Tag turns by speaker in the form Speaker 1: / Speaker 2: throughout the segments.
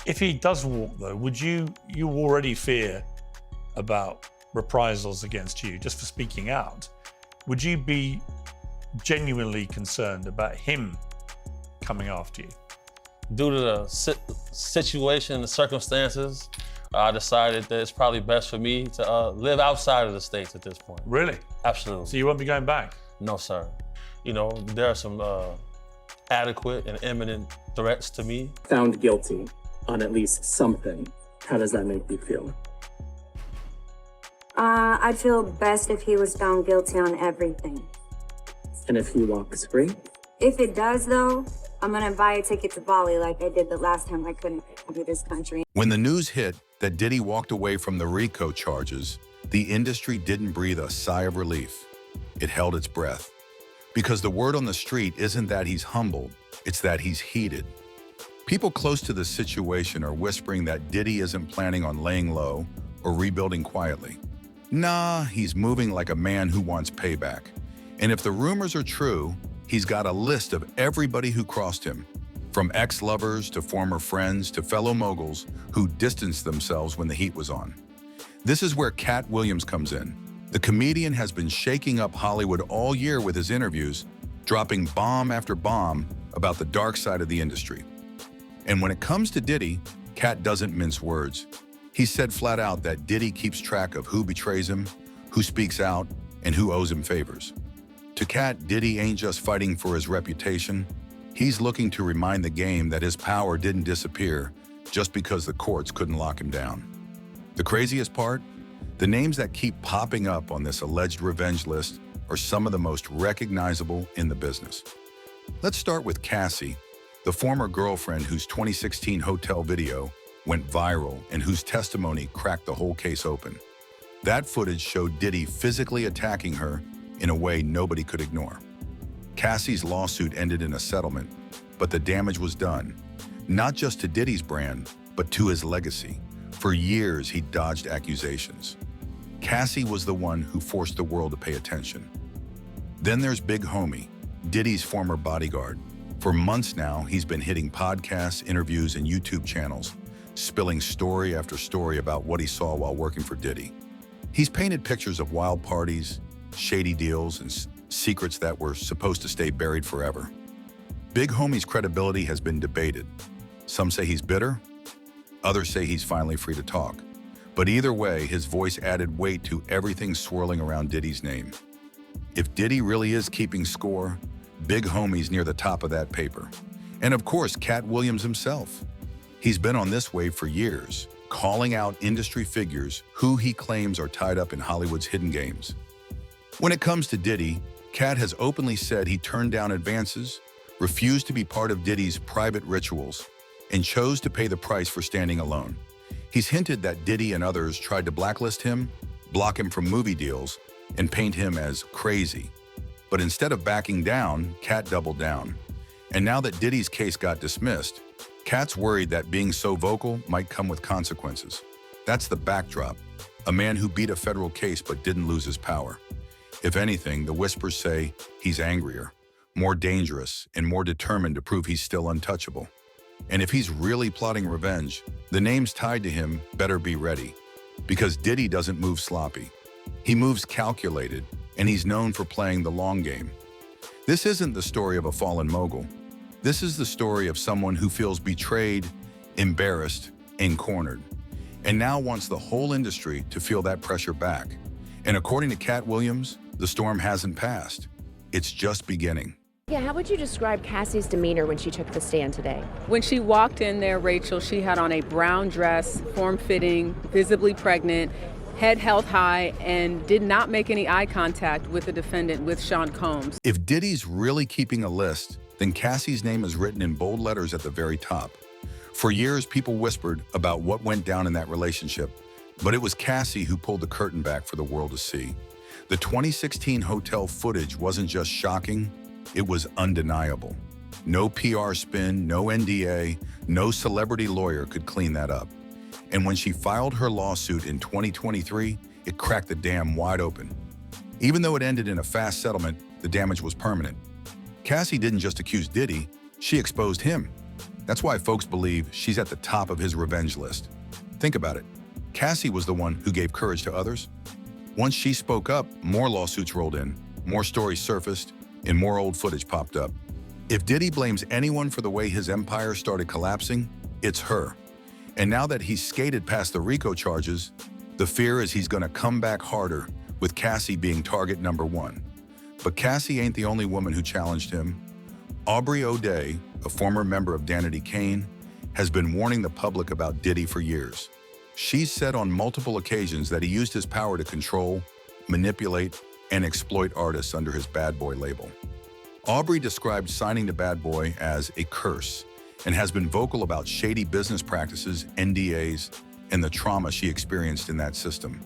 Speaker 1: If he does walk, though, would you already fear about reprisals against you just for speaking out? Would you be genuinely concerned about him coming after you?
Speaker 2: Due to the situation, the circumstances, I decided that it's probably best for me to live outside of the States at this point.
Speaker 1: Really?
Speaker 2: Absolutely.
Speaker 1: So you won't be going back?
Speaker 2: No, sir. You know, there are some adequate and imminent threats to me.
Speaker 3: Found guilty on at least something. How does that make you feel?
Speaker 4: I'd feel best if he was found guilty on everything.
Speaker 3: And if he walks free?
Speaker 4: If it does, though, I'm gonna buy a ticket to Bali like I did the last time I couldn't leave this country.
Speaker 5: When the news hit that Diddy walked away from the RICO charges, the industry didn't breathe a sigh of relief. It held its breath. Because the word on the street isn't that he's humbled, it's that he's heated. People close to the situation are whispering that Diddy isn't planning on laying low or rebuilding quietly. Nah, he's moving like a man who wants payback. And if the rumors are true, he's got a list of everybody who crossed him, from ex-lovers to former friends to fellow moguls who distanced themselves when the heat was on. This is where Katt Williams comes in. The comedian has been shaking up Hollywood all year with his interviews, dropping bomb after bomb about the dark side of the industry. And when it comes to Diddy, Katt doesn't mince words. He said flat out that Diddy keeps track of who betrays him, who speaks out, and who owes him favors. To Katt, Diddy ain't just fighting for his reputation. He's looking to remind the game that his power didn't disappear just because the courts couldn't lock him down. The craziest part? The names that keep popping up on this alleged revenge list are some of the most recognizable in the business. Let's start with Cassie, the former girlfriend whose 2016 hotel video went viral and whose testimony cracked the whole case open. That footage showed Diddy physically attacking her in a way nobody could ignore. Cassie's lawsuit ended in a settlement, but the damage was done, not just to Diddy's brand, but to his legacy. For years, he dodged accusations. Cassie was the one who forced the world to pay attention. Then there's Big Homie, Diddy's former bodyguard. For months now, he's been hitting podcasts, interviews, and YouTube channels, spilling story after story about what he saw while working for Diddy. He's painted pictures of wild parties, shady deals, and secrets that were supposed to stay buried forever. Big Homie's credibility has been debated. Some say he's bitter, others say he's finally free to talk. But either way, his voice added weight to everything swirling around Diddy's name. If Diddy really is keeping score, Big Homie's near the top of that paper. And of course, Katt Williams himself. He's been on this wave for years, calling out industry figures who he claims are tied up in Hollywood's hidden games. When it comes to Diddy, Katt has openly said he turned down advances, refused to be part of Diddy's private rituals, and chose to pay the price for standing alone. He's hinted that Diddy and others tried to blacklist him, block him from movie deals, and paint him as crazy. But instead of backing down, Katt doubled down. And now that Diddy's case got dismissed, Katt's worried that being so vocal might come with consequences. That's the backdrop, a man who beat a federal case but didn't lose his power. If anything, the whispers say he's angrier, more dangerous, and more determined to prove he's still untouchable. And if he's really plotting revenge, the names tied to him better be ready. Because Diddy doesn't move sloppy. He moves calculated, and he's known for playing the long game. This isn't the story of a fallen mogul. This is the story of someone who feels betrayed, embarrassed, and cornered, and now wants the whole industry to feel that pressure back. And according to Katt Williams, the storm hasn't passed. It's just beginning.
Speaker 6: Yeah, how would you describe Cassie's demeanor when she took the stand today?
Speaker 7: When she walked in there, Rachel, she had on a brown dress, form-fitting, visibly pregnant, head held high, and did not make any eye contact with the defendant, with Sean Combs.
Speaker 5: If Diddy's really keeping a list, then Cassie's name is written in bold letters at the very top. For years, people whispered about what went down in that relationship, but it was Cassie who pulled the curtain back for the world to see. The 2016 hotel footage wasn't just shocking, it was undeniable. No PR spin, no NDA, no celebrity lawyer could clean that up. And when she filed her lawsuit in 2023, it cracked the dam wide open. Even though it ended in a fast settlement, the damage was permanent. Cassie didn't just accuse Diddy, she exposed him. That's why folks believe she's at the top of his revenge list. Think about it. Cassie was the one who gave courage to others. Once she spoke up, more lawsuits rolled in, more stories surfaced, and more old footage popped up. If Diddy blames anyone for the way his empire started collapsing, it's her. And now that he's skated past the RICO charges, the fear is he's gonna come back harder, with Cassie being target number one. But Cassie ain't the only woman who challenged him. Aubrey O'Day, a former member of Danity Kane, has been warning the public about Diddy for years. She's said on multiple occasions that he used his power to control, manipulate, and exploit artists under his Bad Boy label. Aubrey described signing to Bad Boy as a curse and has been vocal about shady business practices, NDAs, and the trauma she experienced in that system.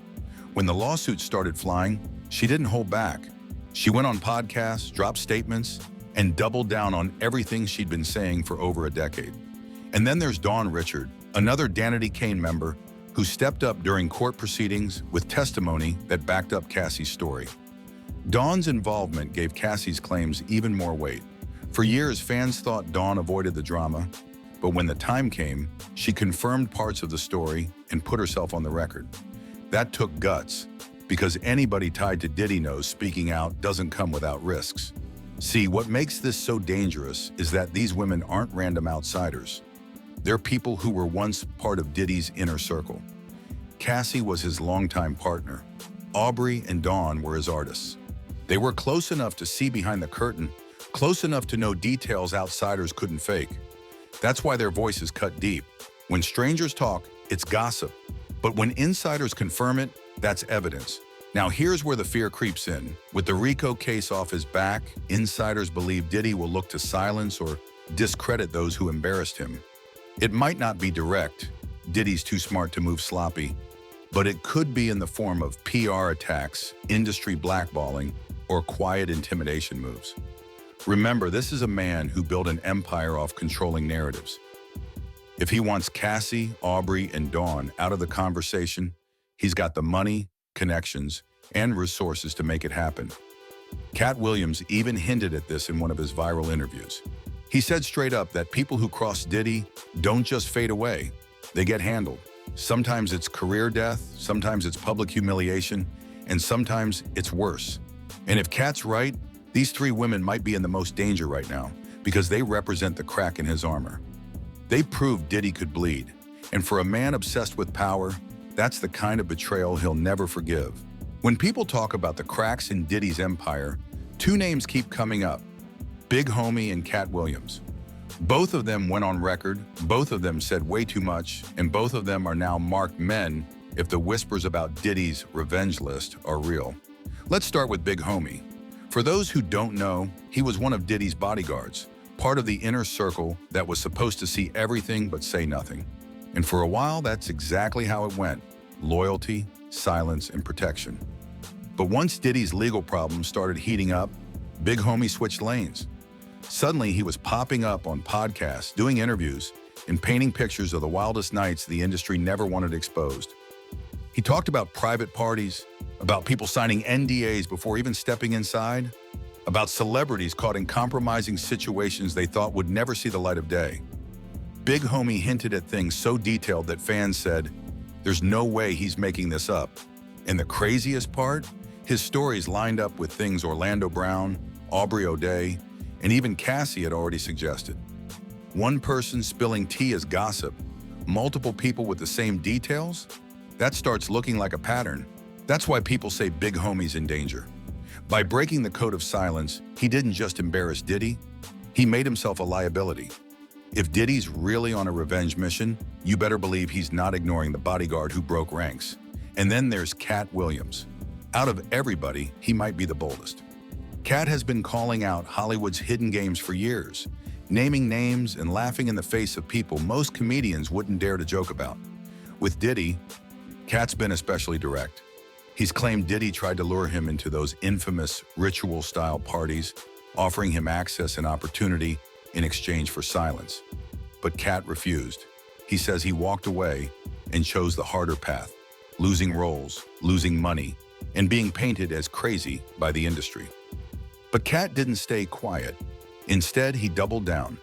Speaker 5: When the lawsuits started flying, she didn't hold back. She went on podcasts, dropped statements, and doubled down on everything she'd been saying for over a decade. And then there's Dawn Richard, another Danity Kane member, who stepped up during court proceedings with testimony that backed up Cassie's story. Dawn's involvement gave Cassie's claims even more weight. For years, fans thought Dawn avoided the drama, but when the time came, she confirmed parts of the story and put herself on the record. That took guts, because anybody tied to Diddy knows speaking out doesn't come without risks. See, what makes this so dangerous is that these women aren't random outsiders. They're people who were once part of Diddy's inner circle. Cassie was his longtime partner. Aubrey and Dawn were his artists. They were close enough to see behind the curtain, close enough to know details outsiders couldn't fake. That's why their voices cut deep. When strangers talk, it's gossip. But when insiders confirm it, that's evidence. Now here's where the fear creeps in. With the RICO case off his back, insiders believe Diddy will look to silence or discredit those who embarrassed him. It might not be direct, Diddy's too smart to move sloppy, but it could be in the form of PR attacks, industry blackballing, or quiet intimidation moves. Remember, this is a man who built an empire off controlling narratives. If he wants Cassie, Aubrey, and Dawn out of the conversation, he's got the money, connections, and resources to make it happen. Katt Williams even hinted at this in one of his viral interviews. He said straight up that people who cross Diddy don't just fade away, they get handled. Sometimes it's career death, sometimes it's public humiliation, and sometimes it's worse. And if Katt's right, these three women might be in the most danger right now because they represent the crack in his armor. They proved Diddy could bleed, and for a man obsessed with power, that's the kind of betrayal he'll never forgive. When people talk about the cracks in Diddy's empire, two names keep coming up: Big Homie and Katt Williams. Both of them went on record, both of them said way too much, and both of them are now marked men if the whispers about Diddy's revenge list are real. Let's start with Big Homie. For those who don't know, he was one of Diddy's bodyguards, part of the inner circle that was supposed to see everything but say nothing. And for a while, that's exactly how it went: loyalty, silence, and protection. But once Diddy's legal problems started heating up, Big Homie switched lanes. Suddenly, he was popping up on podcasts, doing interviews, and painting pictures of the wildest nights the industry never wanted exposed. He talked about private parties, about people signing NDAs before even stepping inside, about celebrities caught in compromising situations they thought would never see the light of day. Big Homie hinted at things so detailed that fans said, "There's no way he's making this up." And the craziest part? His stories lined up with things Orlando Brown, Aubrey O'Day, and even Cassie had already suggested. One person spilling tea as gossip, multiple people with the same details? That starts looking like a pattern. That's why people say Big Homie's in danger. By breaking the code of silence, he didn't just embarrass Diddy, he made himself a liability. If Diddy's really on a revenge mission, you better believe he's not ignoring the bodyguard who broke ranks. And then there's Katt Williams. Out of everybody, he might be the boldest. Katt has been calling out Hollywood's hidden games for years, naming names and laughing in the face of people most comedians wouldn't dare to joke about. With Diddy, Katt's been especially direct. He's claimed Diddy tried to lure him into those infamous ritual-style parties, offering him access and opportunity in exchange for silence. But Katt refused. He says he walked away and chose the harder path, losing roles, losing money, and being painted as crazy by the industry. But Katt didn't stay quiet. Instead, he doubled down.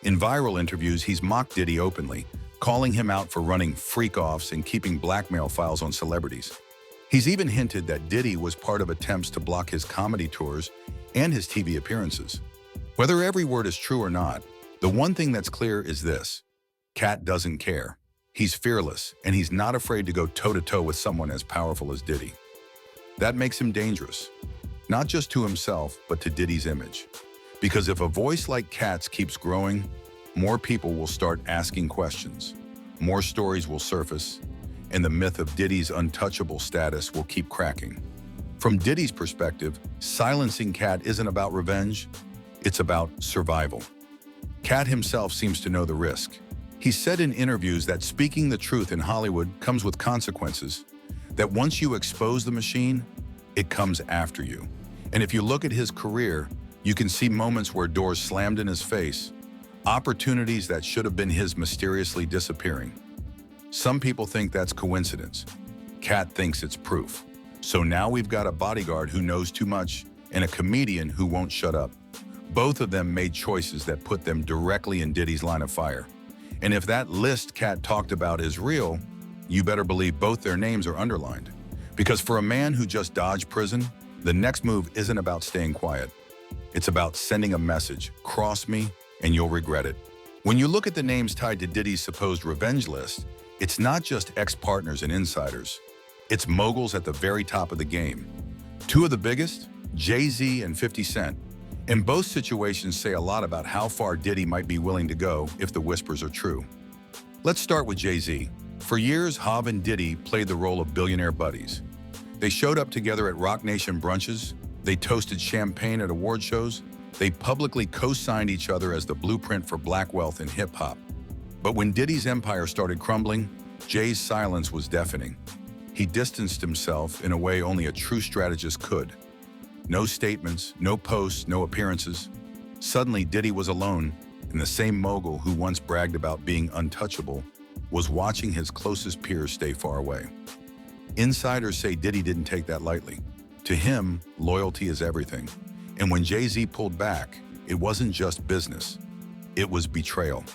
Speaker 5: In viral interviews, he's mocked Diddy openly, calling him out for running freak-offs and keeping blackmail files on celebrities. He's even hinted that Diddy was part of attempts to block his comedy tours and his TV appearances. Whether every word is true or not, the one thing that's clear is this: Katt doesn't care. He's fearless, and he's not afraid to go toe-to-toe with someone as powerful as Diddy. That makes him dangerous, not just to himself, but to Diddy's image. Because if a voice like Katt's keeps growing, more people will start asking questions, more stories will surface, and the myth of Diddy's untouchable status will keep cracking. From Diddy's perspective, silencing Katt isn't about revenge, it's about survival. Katt himself seems to know the risk. He said in interviews that speaking the truth in Hollywood comes with consequences, that once you expose the machine, it comes after you. And if you look at his career, you can see moments where doors slammed in his face, opportunities that should have been his mysteriously disappearing. Some people think that's coincidence. Katt thinks it's proof. So now we've got a bodyguard who knows too much and a comedian who won't shut up. Both of them made choices that put them directly in Diddy's line of fire. And if that list Katt talked about is real, you better believe both their names are underlined. Because for a man who just dodged prison, the next move isn't about staying quiet. It's about sending a message: cross me and you'll regret it. When you look at the names tied to Diddy's supposed revenge list, it's not just ex-partners and insiders. It's moguls at the very top of the game. Two of the biggest, Jay-Z and 50 Cent. And both situations say a lot about how far Diddy might be willing to go if the whispers are true. Let's start with Jay-Z. For years, Hov and Diddy played the role of billionaire buddies. They showed up together at Roc Nation brunches, they toasted champagne at award shows, they publicly co-signed each other as the blueprint for black wealth in hip-hop. But when Diddy's empire started crumbling, Jay's silence was deafening. He distanced himself in a way only a true strategist could. No statements, no posts, no appearances. Suddenly, Diddy was alone, and the same mogul who once bragged about being untouchable was watching his closest peers stay far away. Insiders say Diddy didn't take that lightly. To him, loyalty is everything. And when Jay-Z pulled back, it wasn't just business, it was betrayal.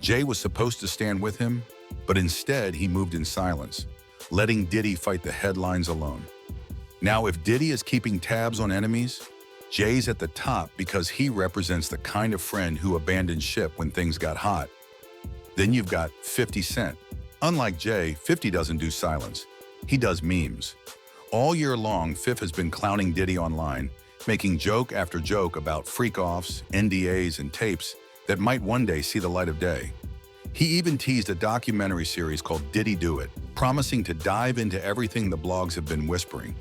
Speaker 5: Jay was supposed to stand with him, but instead he moved in silence, letting Diddy fight the headlines alone. Now, if Diddy is keeping tabs on enemies, Jay's at the top because he represents the kind of friend who abandoned ship when things got hot. Then you've got 50 Cent. Unlike Jay, 50 doesn't do silence. He does memes. All year long, 50 has been clowning Diddy online, making joke after joke about freak-offs, NDAs, and tapes that might one day see the light of day. He even teased a documentary series called Diddy Do It, promising to dive into everything the blogs have been whispering.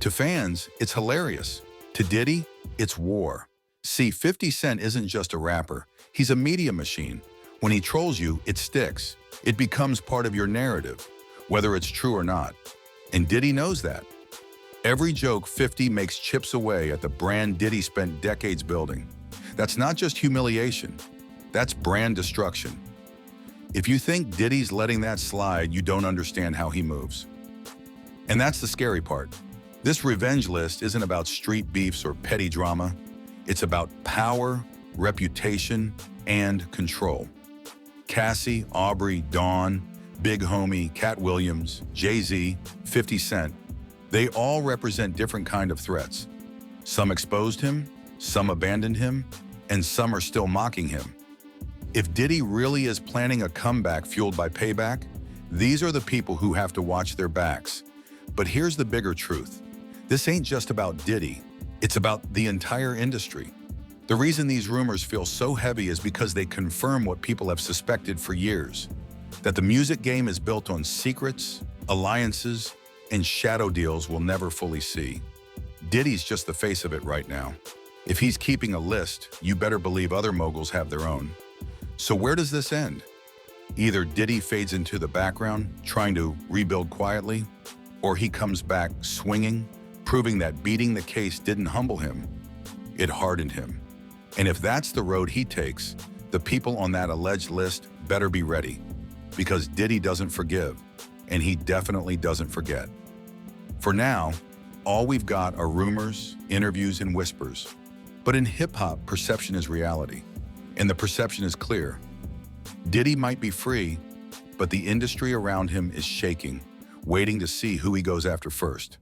Speaker 5: To fans, it's hilarious. To Diddy, it's war. See, 50 Cent isn't just a rapper. He's a media machine. When he trolls you, it sticks. It becomes part of your narrative, whether it's true or not. And Diddy knows that. Every joke 50 makes chips away at the brand Diddy spent decades building. That's not just humiliation. That's brand destruction. If you think Diddy's letting that slide, you don't understand how he moves. And that's the scary part. This revenge list isn't about street beefs or petty drama. It's about power, reputation, and control. Cassie, Aubrey, Dawn, Big Homie, Katt Williams, Jay-Z, 50 Cent, they all represent different kind of threats. Some exposed him, some abandoned him, and some are still mocking him. If Diddy really is planning a comeback fueled by payback, these are the people who have to watch their backs. But here's the bigger truth. This ain't just about Diddy, it's about the entire industry. The reason these rumors feel so heavy is because they confirm what people have suspected for years, that the music game is built on secrets, alliances, and shadow deals we'll never fully see. Diddy's just the face of it right now. If he's keeping a list, you better believe other moguls have their own. So where does this end? Either Diddy fades into the background, trying to rebuild quietly, or he comes back swinging, proving that beating the case didn't humble him, it hardened him. And if that's the road he takes, the people on that alleged list better be ready, because Diddy doesn't forgive, and he definitely doesn't forget. For now, all we've got are rumors, interviews, and whispers. But in hip-hop, perception is reality. And the perception is clear. Diddy might be free, but the industry around him is shaking, waiting to see who he goes after first.